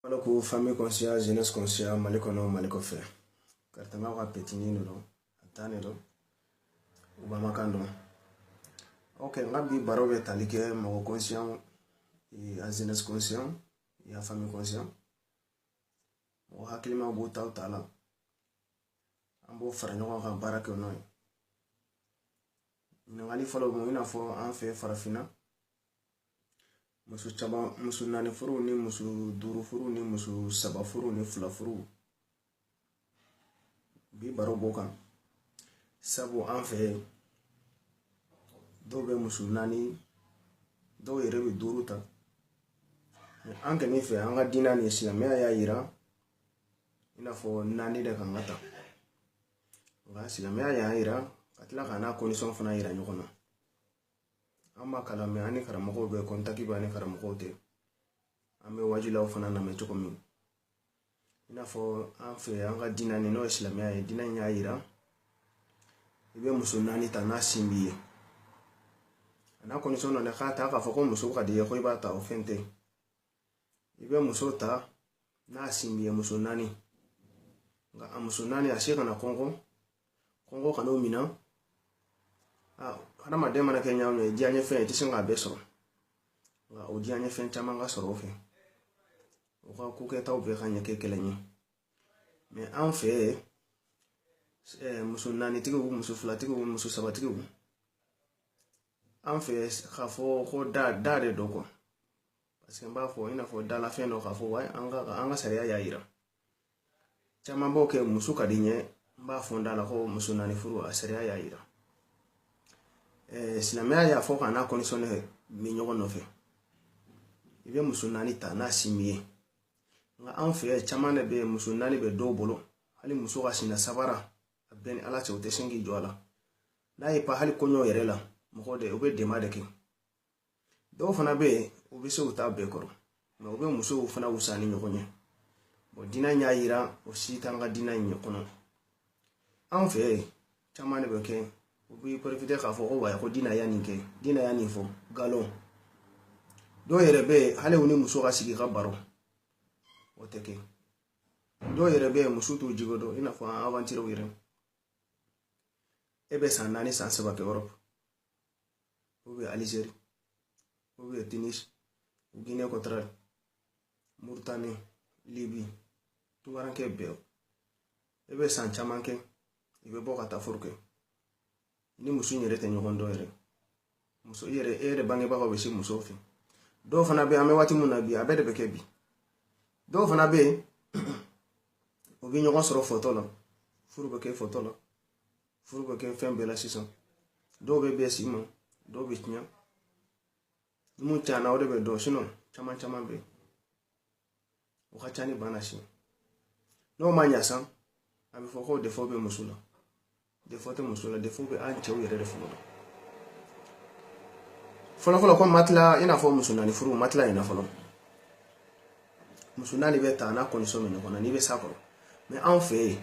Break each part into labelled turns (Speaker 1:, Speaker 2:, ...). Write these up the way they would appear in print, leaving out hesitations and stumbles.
Speaker 1: Wala ko famille conscient jeunesse conscient mali kono mali ko fe kartama ko petini no atane do ubama kando ok ngabi baro be talike mo conscient et a jeunesse conscient et a famille conscient mo hakilima go tawtala ambo fara nyoko kan barake no ni ngali folo mo ina fo an fe farafina musu chaba musu nani furu ni musu duru furu ni musu saba furu ni fula furu bi baro bokan sabu an fe do be musu nani do yere be duru ta an ke ni fe an ga dina ni islamia ya ira ina fo nani de kan ngata ga islamia ya ira katla kana condition fana ira nyokona amma kala me ani karamo be kontaki bani karamo te ame wajila fana na me choko mi ina fo an fe an ga dina ni no islamia ya dina nya ira ibe musunani tana simbiye ana condition na khata ka fo ko musu ka de ko ibata ofente ibe musota na simbiye musunani nga amusunani ashika na kongo kano mina hana madema na Kenya no dianye fe ti singa besoro nga o dianye fe chama nga soro fe o ka ku ke taw be khanya ke kelenyi mais en fait musunani tigo musu flatigo musu sabatigo en fait khafo ko da de doko parce que mba fo ina fo da la fin do khafo wa anga sariya ya ira chama boke musu kadinye mba fonda la ko musunani furu asariya ya ira sinamaya ya fo kana condition mi nyogo no fe ibe musunani ta na simie nga an fe chamane be musunani be do bolo hali muso ga sina sabara ben ala che ote sengi joala na ipa hali konyo yerela mo de obe de madeke do fana be obe se uta be koro na obe muso fana usani nyogo nye bo dina nya ira o sitanga dina nyokono an fe chamane be ke obi profiter ka fo ko wa ko dina yani fo galon do yerebe hale uni muso ga sigi ka baro oteke do yerebe muso to jigodo ina fo aventure wire ebe sanani sanseba ke Europe obi Algérie obi Tunis Guinée Equatoriale Mauritanie Libye tungaranke be ebe san chamanke ibe boka ta furke ni musu nyere te nyogondo yere musu yere bange ba ko be musu fi do fana be ame wati munabi abede be kebi do fana be obi nyogo soro photo la furu be ke photo la furu be ke fembe la sison do be simo do be tnya mu chana ode be do sino chama be o ka chani banashi no manya san abi foko de fobe musula de fote musula de fobe an chew yere de fodo folo ko matla ina fo musuna ni furu matla ina folo musuna ni beta na condition me kona ni be sakoro mais en fait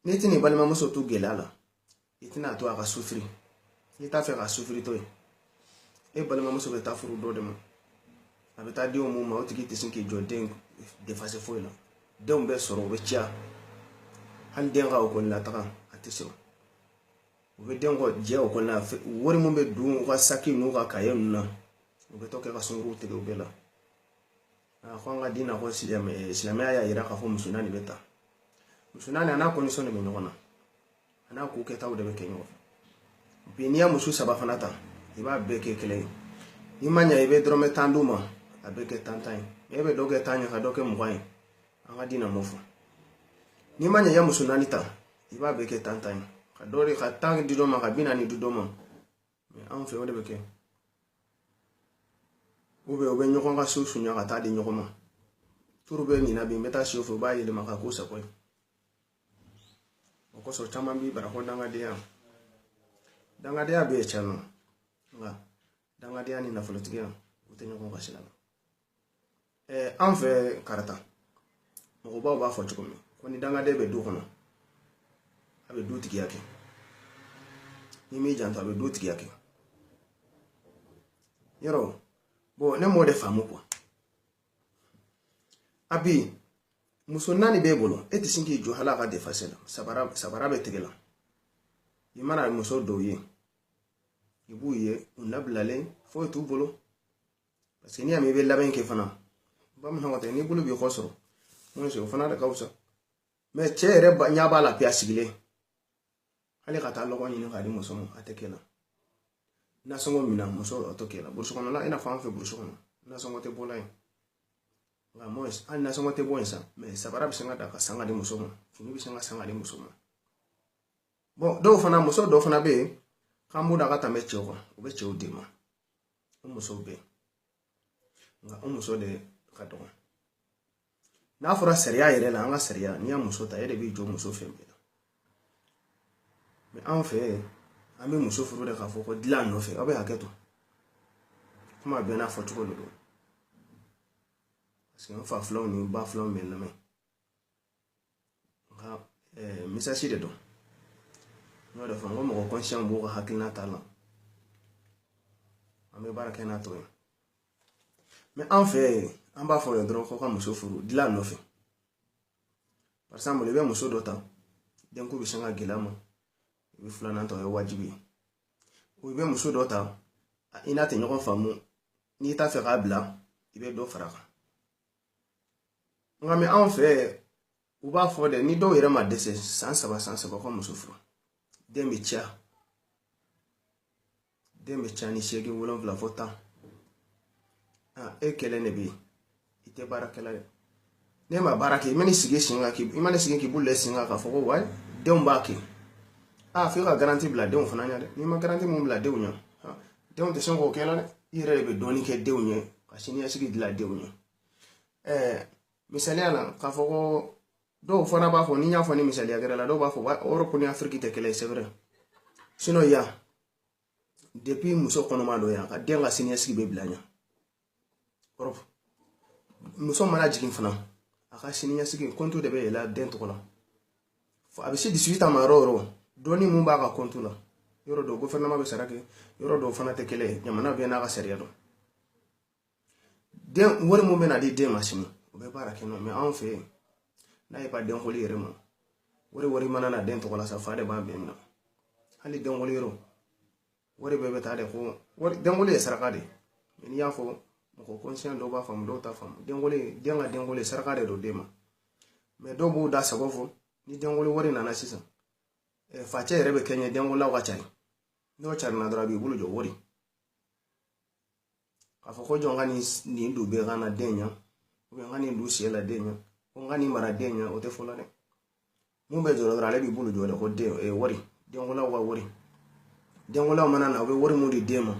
Speaker 1: nitini balima muso tu gelala itina to aka souffrir ita fe ka souffrir to balima muso beta furu do de mo abeta di o mo ma o tiki tisinki joden de fase fo ila de on be soro be chia han denga o kon la taka atesiro o be dengo je o kon la wori mo be du ko saki no ka kayen na o be toke ka suru te do bela ko nga dina ko islamia ya ira ka fo musunani beta musunani ana condition me nyona ana ku ke taw de be kenyo binia musu saba fanata iba be ke kele imanya ibe drome tanduma abeke tantain ebe doge tanya ka doke mwain anga dina mofo ni manya ya musunani ta iba beke tantain ka dori ka tang di doma ka bina ni dudoma me an fe wode beke obe nyoko nga susu nya ka ta di nyoko ma turube ni na bi meta shofo ba yele maka ko sakoy o ko so chama bi bara ko danga dia be chano nga danga dia ni na folotiga utenyo ko kasila en fait karata mo ba fo chukumi ko ni danga de be do kono abe do tigi yake ni mi janto abe do tigi yake yero bo ne mo de famu ko abi muso nani be bolo e ti sinki jo hala ka defase la sabara be tegela imana muso do ye ibu ye unablale fo tu bolo parce que ni ami be laben ke fana ba mo ngote ni bolo bi khosro mo se fana da kausa mais chere ba nya ba la pia sigile ale ka ta logo ni ka di muso mo atekela na songo mina muso otokela burso kono la ina fa fe burso kono na songo te bolay nga moes an na songo te bonsa mais sabara bi senga da ka sanga di muso mo fini bi senga sanga di muso mo bon do fana muso do fana be kamu da ka tambe choko o be chew dima o muso be nga o muso de ka do na fora seria yere la nga seria ni ya muso ta yere bi jo muso fembe mais en fait ambe muso furu de ka foko dilan no fe obe haketo kuma be na foto ko do parce que on fa flow ni ba flow men na me nga message de do no da fa ngo conscient bo ko hakina tala ambe baraka na to mais en fait on ba fo le dro ko ka muso furu dilan no fe par exemple le be muso do ta den ko bi sanga gelamo bi fulana to wajibi o be muso do ta ina te nyoko famu ni ta fe rabla ibe do faraka ngame en fait ou ba fo de ni do yere ma dese sans saba ko muso furu demicha ni shege wolon vla fota e kele ne bi ite barakela ne ma barake meni sige singa ki imane sige ki bulle singa ka fo ko wai de on baki fi ka garantie bla de on fana nya de ni ma garantie mo bla de on nya de on te songo kela ne ire be doni ke de on nya ka sini ya sige dila de on nya misali ala ka fo ko do fana ba fo ni nya fo ni misali ya la do ba fo Europe ni Afrique te kele c'est vrai sinon ya depuis muso kono ma do ya ka de nga sini ya sige be blanya Europe muso mana jigin fana aka sini ya sige konto de be la den to la fo abisi 18 ans maroro doni mun ba ka konto la yoro do gouvernement be sarake yoro do fana te kele nyamana be na ka seria do den wori mun be na di de machine o be bara keno mais en fait na e pa den ko lire mo wori mana na den to la sa fa de ba be na hali den woli yoro wori be ta de ko wori den woli saraka de ni ya fo ko conscient do ba fam do ta fam den woli saraka de do de ma mais do bu da sago fo ni den woli na na sisa fa che rebe kenye den woli wa chai no char na dra bi bulu jo wori ka fo ko jonga ni du be gana denya o be ngani du siela denya o ngani mara denya o te fola ne mu be jo dra le bi bulu jo de ko de wori den woli wa wori den woli mana na o be wori mu di dema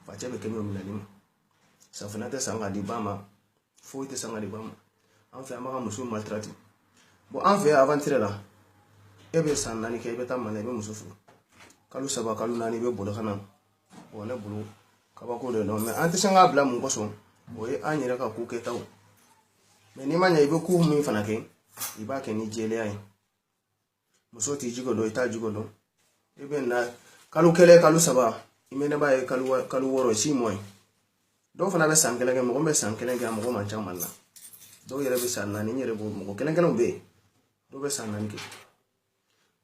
Speaker 1: fa che be kenyo mi na lima sa fana te sanga di bama fo te sanga di bama en fait amaka muso maltraité bon en fait aventure la ebe san nani ke beta mana be muso fu kalu saba kalu nani be bolo kana wala bulu kabako de no mais ante sanga bla mun ko so o e anyere ka ku ke taw mais ni manya ibe ku mu fana ke iba ke ni jele ai muso ti jigo do ita jigo do ebe na kalu kele kalu saba imene ba e kalu woro si moy do fana be san kele ke mo be san kele ke mo ma chama la do yere be san nani yere bo mo kele kele be do be san nani ke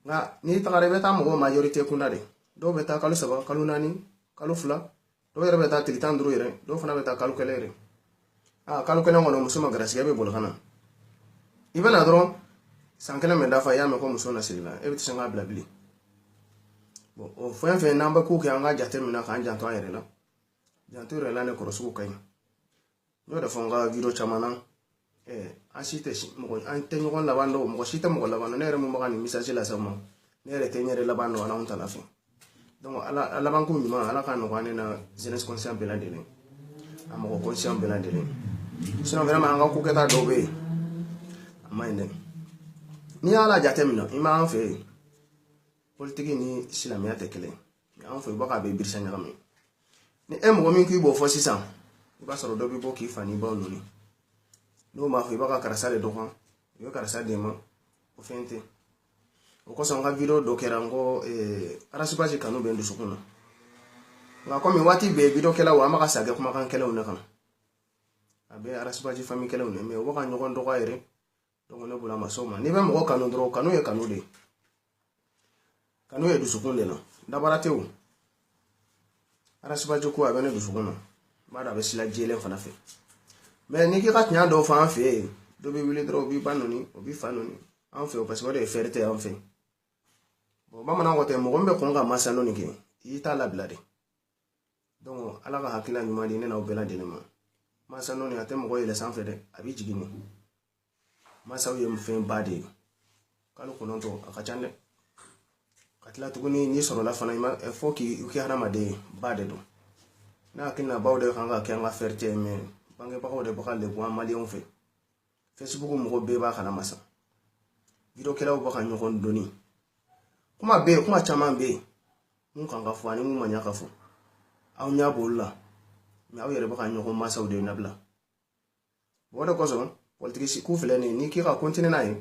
Speaker 1: nga ni tagare beta mo majorité kunda de do beta kalu saba kalu nani kalu fula do yere beta tritan dro yere do fana beta kalu kelere kalu kele ngono musuma grasi be bol kana ibana dro sankele me dafa ya me ko musona sila e biti sanga blabli bon o fe namba ku ke anga jate mina kan janto yere la janto yere la ne korosu kai no da fonga video chamana asite mo ante ngon labando mo sita mo labando nere mo magani message la sama nere tenyere labando ala on talafi donc ala banku mi ma ala kan no na jeunesse conscient belandele amako conscient belandele sinon vraiment anga ku keta dobe amande ni ala jatemina ima an fe politique ni islamia tekele an fe baka be birsa nyame ni mo min ku bo fo sisan ba soro do bi bo ki fani ba noni no ma fe baka karasa de dokan yo karasa de ma o fente o ko so nga video do kerango arasibaji kanu be ndusukuna nga ko mi wati be video kela wa maka sage kuma kan kela una kan a bɛ arasibaji famille kɛlɛw ne mais o bɛ ka ɲɔgɔn dɔgɔya yɛrɛ donc ne bolo a ma s'o ma n'i bɛ mɔgɔ kanu dɔrɔn kanu ye kanu de kanu ye dusukun de la dabara tɛ o arasibaji ko a bɛ ne dusukun na n b'a dɔn a bɛ sila jɛlen fana fɛ mais n'i k'i ka tiɲɛ dɔw fɔ an fɛ yen dɔ bɛ wuli dɔrɔn o b'i ba nɔni o b'i fa nɔni an fɛ o parce que o de ye fɛrɛtɛ an fɛ bon bamanan ko tɛ mɔgɔ min bɛ kɔn ka masa nɔni kɛ i t'a labila de donc ala ka hakilina ɲuman di ne n'aw bɛɛ lajɛlen ma masa nɔni a tɛ mɔgɔ yɛlɛ sanfɛ dɛ a b'i jigin de masaw ye fɛn ba de ye kalo kɔnɔntɔn a ka ca dɛ ka tila tuguni n'i sɔrɔla fana fo k'i hadamaden ba de don ne hakilina baw de kan ka kɛ an ka fɛrɛtɛ ye mais bangebagaw de bɛ ka lebu an maliyɛnw fɛ Facebook mɔgɔ bɛɛ b'a kalama sa videokɛlaw bɛ ka ɲɔgɔn dɔnni kuma bɛ yen kuma caman bɛ yen mun kan ka fɔ ani mun man ɲa ka fɔ aw ɲɛ b'olu la mais aw yɛrɛ bɛ ka ɲɔgɔn masaw de nabila o de kosɔn politique ko filɛ nin ye n'i k'i ka continuer n'a ye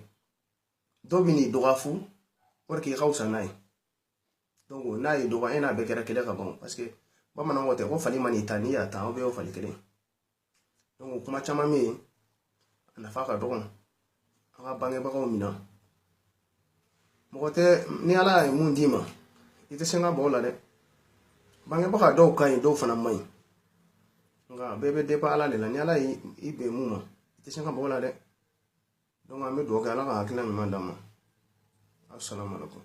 Speaker 1: dɔw bɛ n'i dɔgɔya fu o de k'i ka wusa n'a ye donc n'a ye dɔgɔya e n'a bɛɛ kɛra kelen ka ban parce que bamananw ko tɛ ko fali man'i ta n'i y'a ta aw bɛɛ y'o fali kelen donc kuma caman bɛ yen a nafa ka dɔgɔ an ka bangebagaw minɛ mɔgɔ tɛ ni ala ye mun d'i ma i tɛ se ka bɔ o la dɛ bangebaga dɔw ka ɲi dɔw fana man ɲi nka bɛɛ bɛ dépend ala de la ni ala ye i bɛn mun ma i tɛ se ka bɔ o la dɛ donc an bɛ dugawu kɛ ala ka hakilina ɲuman d'an ma assalamu alaikum